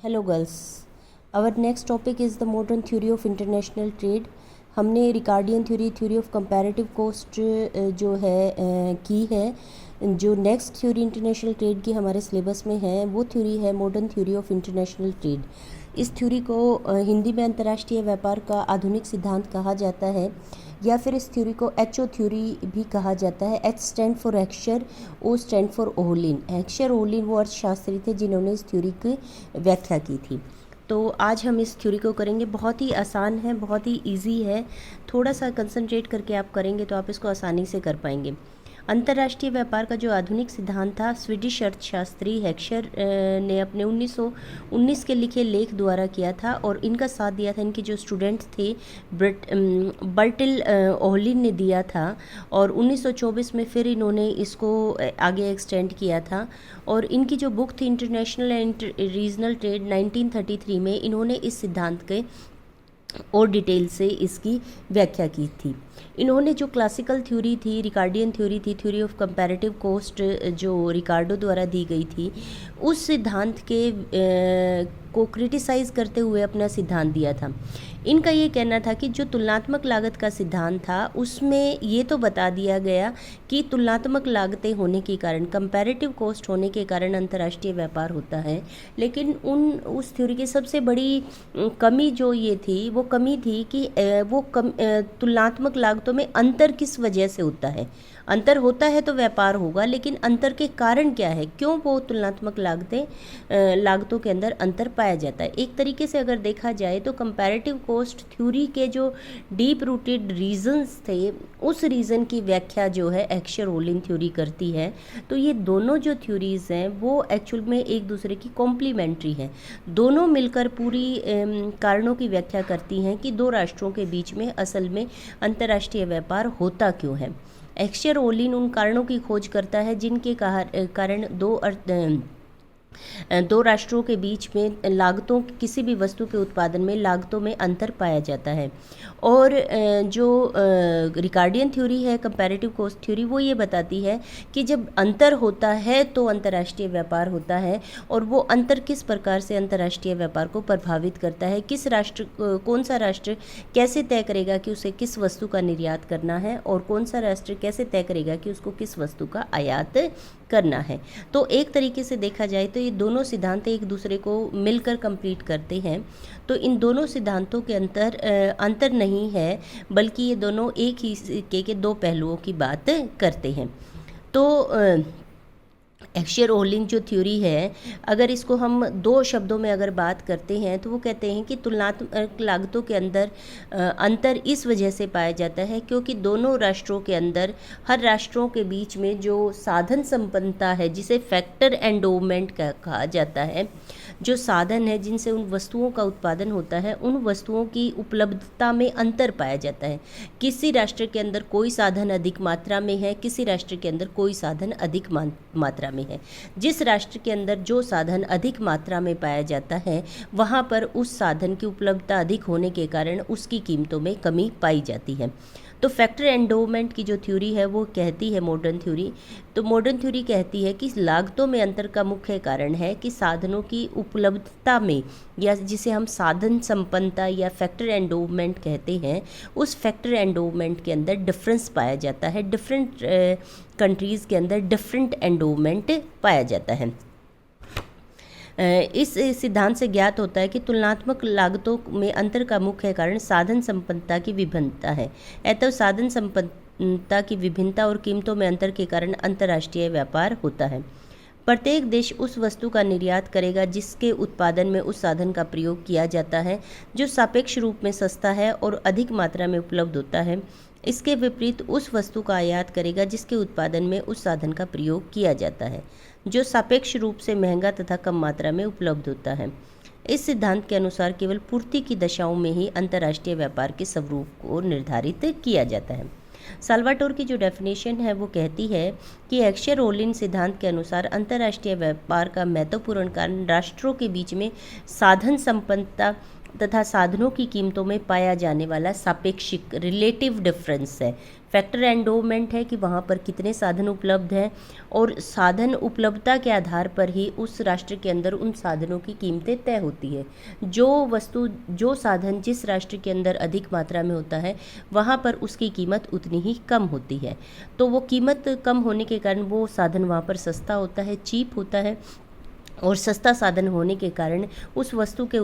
Hello girls, our next topic is the modern theory of international trade. हमने Ricardian theory, theory of comparative cost जो है की है। जो नेक्स्ट थ्योरी इंटरनेशनल ट्रेड की हमारे सिलेबस में है वो थ्योरी है modern theory of international trade. इस थ्योरी को हिंदी में अंतर्राष्ट्रीय व्यापार का आधुनिक सिद्धांत कहा जाता है, या फिर इस थ्योरी को एचओ थ्योरी भी कहा जाता है। H stand for Heckscher, O stand for Ohlin. Heckscher Ohlin वो अर्थशास्त्री थे जिन्होंने इस थ्योरी की व्याख्या की थी। तो आज हम इस थ्योरी को करेंगे। बहुत ही आसान है, बहुत ही इजी है। थोड़ा सा कंसंट्रेट करके आप करेंगे तो आप इसको आसानी से कर पाएंगे। अंतर्राष्ट्रीय व्यापार का जो आधुनिक सिद्धांत था, स्वीडिश अर्थशास्त्री हेक्सचर ने अपने 1919 के लिखे लेख द्वारा किया था, और इनका साथ दिया था इनके जो स्टूडेंट थे बर्टिल ओहलिन ने दिया था। और 1924 में फिर इन्होंने इसको आगे एक्सटेंड किया था। और इनकी जो बुक थी इंटरनेशनल एंड रीजनल ट्रेड 1933 में इन्होंने इस सिद्धांत के और डिटेल से इसकी व्याख्या की थी। इन्होंने जो क्लासिकल थ्योरी थी, रिकार्डियन थ्योरी थी, थ्योरी ऑफ कंपैरेटिव कॉस्ट जो रिकार्डो द्वारा दी गई थी, उस सिद्धांत के को क्रिटिसाइज़ करते हुए अपना सिद्धांत दिया था। इनका ये कहना था कि जो तुलनात्मक लागत का सिद्धांत था उसमें ये तो बता दिया गया कि तुलनात्मक लागतें होने के कारण, कंपैरेटिव कॉस्ट होने के कारण अंतर्राष्ट्रीय व्यापार होता है, लेकिन उस थ्योरी की सबसे बड़ी कमी जो ये थी वो कमी थी कि तुलनात्मक लागतों में अंतर किस वजह से होता है। अंतर होता है तो व्यापार होगा, लेकिन अंतर के कारण क्या है, क्यों वो तुलनात्मक लागतों के अंदर अंतर पाया जाता है। एक तरीके से अगर देखा जाए तो कंपैरेटिव कॉस्ट थ्योरी के जो डीप रूटेड रीजंस थे, उस रीज़न की व्याख्या जो है हेक्सचर ओहलिन थ्योरी करती है। तो ये दोनों जो थ्योरीज़ हैं वो एक्चुअल में एक दूसरे की कॉम्प्लीमेंट्री हैं। दोनों मिलकर पूरी कारणों की व्याख्या करती हैं कि दो राष्ट्रों के बीच में असल में अंतर्राष्ट्रीय व्यापार होता क्यों है। हेक्सचर ओहलिन उन कारणों की खोज करता है जिनके कारण दो राष्ट्रों के बीच में लागतों, किसी भी वस्तु के उत्पादन में लागतों में अंतर पाया जाता है। और जो रिकार्डियन थ्योरी है, कंपैरेटिव कॉस्ट थ्योरी, वो ये बताती है कि जब अंतर होता है तो अंतर्राष्ट्रीय व्यापार होता है, और वो अंतर किस प्रकार से अंतर्राष्ट्रीय व्यापार को प्रभावित करता है। कौन सा राष्ट्र कैसे तय करेगा कि उसे किस वस्तु का निर्यात करना है, और कौन सा राष्ट्र कैसे तय करेगा कि उसको किस वस्तु का आयात करना है। तो एक तरीके से देखा जाए तो ये दोनों सिद्धांत एक दूसरे को मिलकर कंप्लीट करते हैं। तो इन दोनों सिद्धांतों के अंतर नहीं है, बल्कि ये दोनों एक ही सिक्के के दो पहलुओं की बात करते हैं। तो हेक्सचर ओहलिन जो थ्योरी है, अगर इसको हम दो शब्दों में अगर बात करते हैं तो वो कहते हैं कि तुलनात्मक लागतों के अंदर अंतर इस वजह से पाया जाता है क्योंकि दोनों राष्ट्रों के अंदर, हर राष्ट्रों के बीच में जो साधन संपन्नता है, जिसे फैक्टर एंडोवमेंट कहा जाता है, जो साधन है जिनसे उन वस्तुओं का उत्पादन होता है, उन वस्तुओं की उपलब्धता में अंतर पाया जाता है। किसी राष्ट्र के अंदर कोई साधन अधिक मात्रा में है, किसी राष्ट्र के अंदर कोई साधन अधिक मात्रा में है। जिस राष्ट्र के अंदर जो साधन अधिक मात्रा में पाया जाता है, वहाँ पर उस साधन की उपलब्धता अधिक होने के कारण उसकी कीमतों में कमी पाई जाती है। तो फैक्टर एंडोवमेंट की जो थ्योरी है वो कहती है, मॉडर्न थ्योरी, तो मॉडर्न थ्योरी कहती है कि लागतों में अंतर का मुख्य कारण है कि साधनों की उपलब्धता में, या जिसे हम साधन संपन्नता या फैक्टर एंडोवमेंट कहते हैं, उस फैक्टर एंडोवमेंट के अंदर डिफरेंस पाया जाता है। डिफरेंट कंट्रीज़ के अंदर डिफरेंट एंडोवमेंट पाया जाता है। इस सिद्धांत से ज्ञात होता है कि तुलनात्मक लागतों में अंतर का मुख्य कारण साधन संपन्नता की विभिन्नता है। अतः साधन संपन्नता की विभिन्नता और कीमतों में अंतर के कारण अंतर्राष्ट्रीय व्यापार होता है। प्रत्येक देश उस वस्तु का निर्यात करेगा जिसके उत्पादन में उस साधन का प्रयोग किया जाता है, जो सापेक्ष रूप में सस्ता है और अधिक मात्रा में उपलब्ध होता है। इसके विपरीत उस वस्तु का आयात करेगा जिसके उत्पादन में उस साधन का प्रयोग किया जाता है, जो सापेक्ष रूप से महंगा तथा कम मात्रा में उपलब्ध होता है। इस सिद्धांत के अनुसार केवल पूर्ति की दशाओं में ही अंतर्राष्ट्रीय व्यापार के स्वरूप को निर्धारित किया जाता है। साल्वाटोर की जो डेफिनेशन है वो कहती है कि हेक्सचर ओहलिन सिद्धांत के अनुसार अंतर्राष्ट्रीय व्यापार का महत्वपूर्ण कारण राष्ट्रों के बीच में साधन संपन्नता तथा साधनों की कीमतों में पाया जाने वाला सापेक्षिक रिलेटिव डिफरेंस है। फैक्टर एंडोमेंट है कि वहाँ पर कितने साधन उपलब्ध हैं और साधन उपलब्धता के आधार पर ही उस राष्ट्र के अंदर उन साधनों की कीमतें तय होती है। जो साधन जिस राष्ट्र के अंदर अधिक मात्रा में होता है वहाँ पर उसकी कीमत उतनी ही कम होती है। तो वो कीमत कम होने के कारण वो साधन वहाँ पर सस्ता होता है, चीप होता है, और सस्ता साधन होने के कारण उस वस्तु के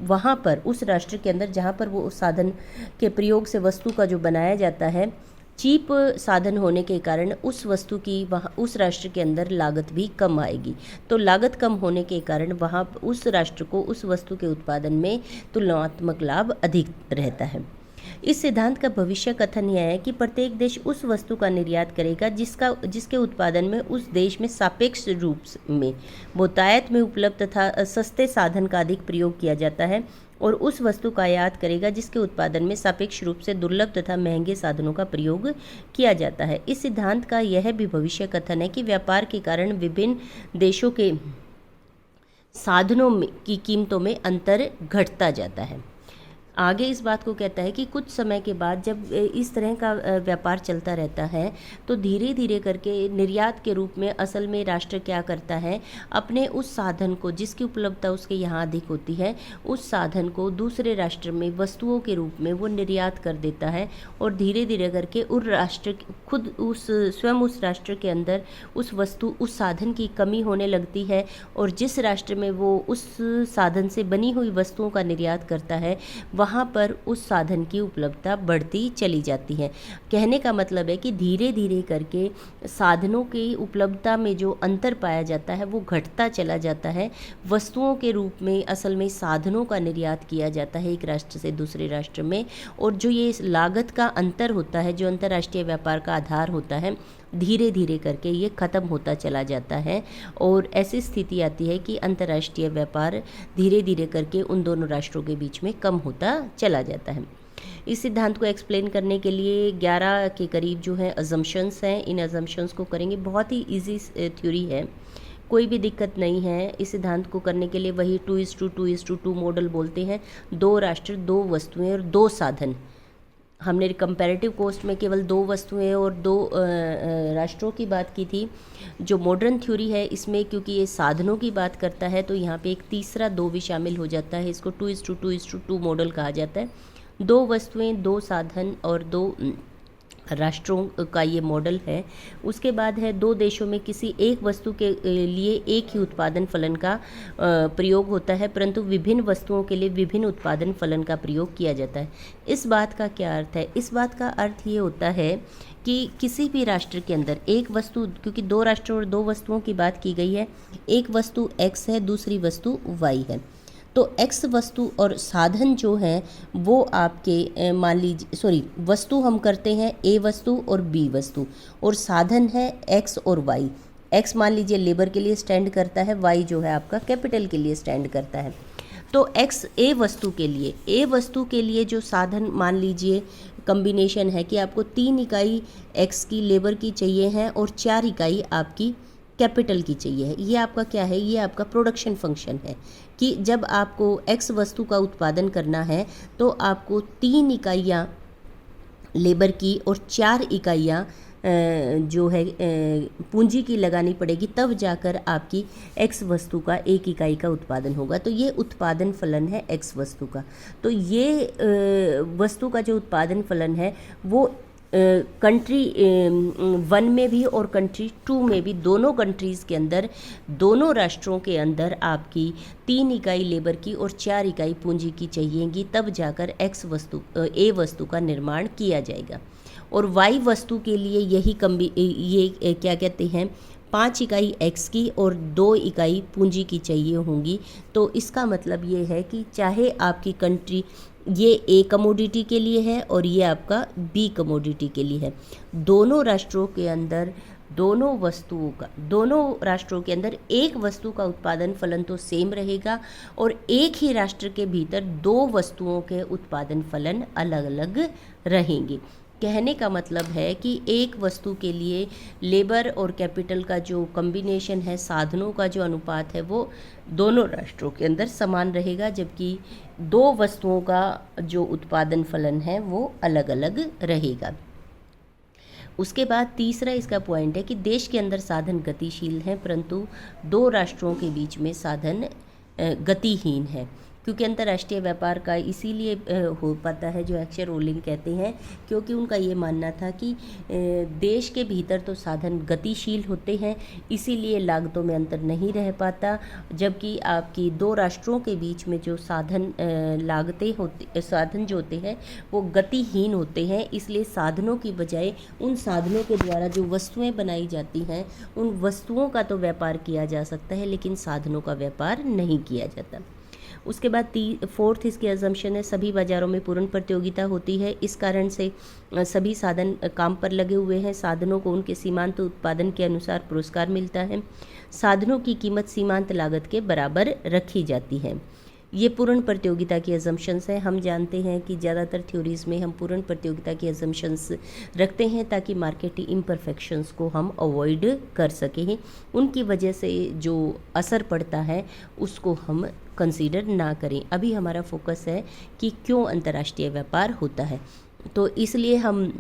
वहाँ पर उस राष्ट्र के अंदर जहाँ पर वो उस साधन के प्रयोग से वस्तु का जो बनाया जाता है, चीप साधन होने के कारण उस वस्तु की वहाँ उस राष्ट्र के अंदर लागत भी कम आएगी। तो लागत कम होने के कारण वहाँ उस राष्ट्र को उस वस्तु के उत्पादन में तुलनात्मक लाभ अधिक रहता है। इस सिद्धांत का भविष्य कथन यह है कि प्रत्येक देश उस वस्तु का निर्यात करेगा जिसके उत्पादन में उस देश में सापेक्ष रूप में बहुतायत में उपलब्ध तथा सस्ते साधन का अधिक प्रयोग किया जाता है, और उस वस्तु का आयात करेगा जिसके उत्पादन में सापेक्ष रूप से दुर्लभ तथा महंगे साधनों का प्रयोग किया जाता है। इस सिद्धांत का यह भी भविष्य कथन है कि व्यापार के कारण विभिन्न देशों के साधनों की कीमतों में अंतर घटता जाता है। आगे इस बात को कहता है कि कुछ समय के बाद जब इस तरह का व्यापार चलता रहता है तो धीरे धीरे करके निर्यात के रूप में असल में राष्ट्र क्या करता है, अपने उस साधन को जिसकी उपलब्धता उसके यहाँ अधिक होती है उस साधन को दूसरे राष्ट्र में वस्तुओं के रूप में वो निर्यात कर देता है, और धीरे धीरे करके उस राष्ट्र खुद स्वयं उस राष्ट्र के अंदर उस साधन की कमी होने लगती है, और जिस राष्ट्र में वो उस साधन से बनी हुई वस्तुओं का निर्यात करता है वहाँ पर उस साधन की उपलब्धता बढ़ती चली जाती है। कहने का मतलब है कि धीरे धीरे करके साधनों की उपलब्धता में जो अंतर पाया जाता है वो घटता चला जाता है। वस्तुओं के रूप में असल में साधनों का निर्यात किया जाता है एक राष्ट्र से दूसरे राष्ट्र में, और जो ये लागत का अंतर होता है, जो अंतर्राष्ट्रीय व्यापार का आधार होता है, धीरे धीरे करके ये ख़त्म होता चला जाता है, और ऐसी स्थिति आती है कि अंतर्राष्ट्रीय व्यापार धीरे धीरे करके उन दोनों राष्ट्रों के बीच में कम होता चला जाता है। इस सिद्धांत को एक्सप्लेन करने के लिए 11 के करीब जो है अजम्पशंस हैं, इन अजम्पशंस को करेंगे। बहुत ही ईजी थ्योरी है, कोई भी दिक्कत नहीं है। इस सिद्धांत को करने के लिए वही 2:2 मॉडल बोलते हैं, 2 राष्ट्र 2 वस्तुएं और 2 साधन। हमने कंपैरेटिव कॉस्ट में केवल 2 वस्तुएं और 2 राष्ट्रों की बात की थी। जो मॉडर्न थ्योरी है इसमें क्योंकि ये साधनों की बात करता है तो यहाँ पे एक तीसरा 2 भी शामिल हो जाता है। इसको 2:2 मॉडल कहा जाता है। 2 वस्तुएं, 2 साधन और 2 राष्ट्रों का ये मॉडल है। उसके बाद है 2 देशों में किसी एक वस्तु के लिए एक ही उत्पादन फलन का प्रयोग होता है, परंतु विभिन्न वस्तुओं के लिए विभिन्न उत्पादन फलन का प्रयोग किया जाता है। इस बात का क्या अर्थ है? इस बात का अर्थ ये होता है कि किसी भी राष्ट्र के अंदर एक वस्तु, क्योंकि 2 राष्ट्रों और 2 वस्तुओं की बात की गई है, एक वस्तु x है, दूसरी वस्तु y है। तो x वस्तु और साधन जो है वो आपके मान लीजिए वस्तु हम करते हैं a वस्तु और b वस्तु, और साधन है x और y। x मान लीजिए लेबर के लिए स्टैंड करता है, y जो है आपका कैपिटल के लिए स्टैंड करता है। तो x a वस्तु के लिए जो साधन मान लीजिए कम्बिनेशन है कि आपको 3 इकाई x की लेबर की चाहिए है और 4 इकाई आपकी कैपिटल की चाहिए है। ये आपका क्या है? ये आपका प्रोडक्शन फंक्शन है कि जब आपको x वस्तु का उत्पादन करना है तो आपको 3 इकाइयाँ लेबर की और 4 इकाइयाँ जो है पूंजी की लगानी पड़ेगी, तब जाकर आपकी x वस्तु का 1 इकाई का उत्पादन होगा। तो ये उत्पादन फलन है x वस्तु का। तो ये वस्तु का जो उत्पादन फलन है वो कंट्री 1 में भी और कंट्री 2 में भी, दोनों कंट्रीज़ के अंदर, दोनों राष्ट्रों के अंदर आपकी 3 इकाई लेबर की और 4 इकाई पूंजी की चाहिएगी, तब जाकर A वस्तु का निर्माण किया जाएगा। और Y वस्तु के लिए ये क्या कहते हैं, 5 इकाई x की और 2 इकाई पूंजी की चाहिए होंगी। तो इसका मतलब ये है कि चाहे आपकी कंट्री ये A कमोडिटी के लिए है और ये आपका B कमोडिटी के लिए है, दोनों राष्ट्रों के अंदर दोनों राष्ट्रों के अंदर एक वस्तु का उत्पादन फलन तो सेम रहेगा, और एक ही राष्ट्र के भीतर 2 वस्तुओं के उत्पादन फलन अलग अलग रहेंगे। कहने का मतलब है कि एक वस्तु के लिए लेबर और कैपिटल का जो कॉम्बिनेशन है, साधनों का जो अनुपात है, वो दोनों राष्ट्रों के अंदर समान रहेगा, जबकि दो वस्तुओं का जो उत्पादन फलन है वो अलग अलग रहेगा। उसके बाद तीसरा इसका पॉइंट है कि देश के अंदर साधन गतिशील हैं, परंतु दो राष्ट्रों के बीच में साधन गतिहीन है, क्योंकि अंतर्राष्ट्रीय व्यापार का इसीलिए हो पाता है, जो एक्शन रोलिंग कहते हैं, क्योंकि उनका ये मानना था कि देश के भीतर तो साधन गतिशील होते हैं, इसीलिए लागतों में अंतर नहीं रह पाता, जबकि आपकी दो राष्ट्रों के बीच में जो साधन साधन जो होते हैं वो गतिहीन होते हैं, इसलिए साधनों की बजाय उन साधनों के द्वारा जो वस्तुएं बनाई जाती हैं, उन वस्तुओं का तो व्यापार किया जा सकता है, लेकिन साधनों का व्यापार नहीं किया जाता। उसके बाद फोर्थ इसकी अजम्पशन है, सभी बाज़ारों में पूर्ण प्रतियोगिता होती है, इस कारण से सभी साधन काम पर लगे हुए हैं, साधनों को उनके सीमांत उत्पादन के अनुसार पुरस्कार मिलता है, साधनों की कीमत सीमांत लागत के बराबर रखी जाती है। ये पूर्ण प्रतियोगिता की अजम्पशंस है। हम जानते हैं कि ज़्यादातर थ्योरीज़ में हम पूर्ण प्रतियोगिता की अजम्पशंस रखते हैं ताकि मार्केट इम्परफेक्शंस को हम अवॉइड कर सकें, उनकी वजह से जो असर पड़ता है उसको हम कंसीडर ना करें। अभी हमारा फोकस है कि क्यों अंतर्राष्ट्रीय व्यापार होता है, तो इसलिए हम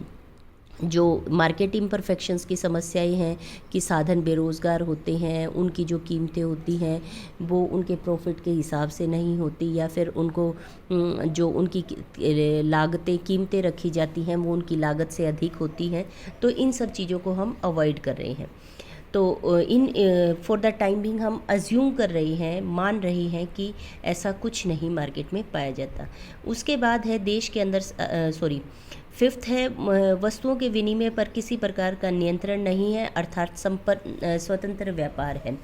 जो मार्केट इम्परफेक्शंस की समस्याएं हैं कि साधन बेरोज़गार होते हैं, उनकी जो कीमतें होती हैं वो उनके प्रॉफिट के हिसाब से नहीं होती, या फिर उनको जो उनकी लागतें कीमतें रखी जाती हैं वो उनकी लागत से अधिक होती हैं, तो इन सब चीज़ों को हम अवॉइड कर रहे हैं। तो in for the time being हम अज्यूम कर रहे हैं, मान रहे हैं कि ऐसा कुछ नहीं मार्केट में पाया जाता। उसके बाद है देश के अंदर फिफ्थ है वस्तुओं के विनिमय पर किसी प्रकार का नियंत्रण नहीं है, अर्थात स्वतंत्र व्यापार है।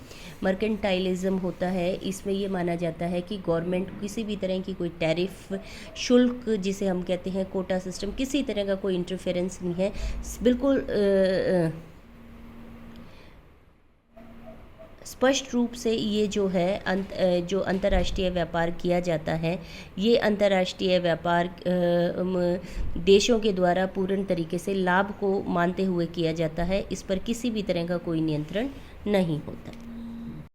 मर्केंटाइलिज्म होता है, इसमें ये माना जाता है कि गवर्नमेंट किसी भी तरह की कोई टैरिफ शुल्क जिसे हम कहते हैं कोटा सिस्टम, किसी तरह का कोई इंटरफेरेंस नहीं है, बिल्कुल स्पष्ट रूप से ये जो है जो अंतर्राष्ट्रीय व्यापार किया जाता है, ये अंतर्राष्ट्रीय व्यापार देशों के द्वारा पूर्ण तरीके से लाभ को मानते हुए किया जाता है, इस पर किसी भी तरह का कोई नियंत्रण नहीं होता।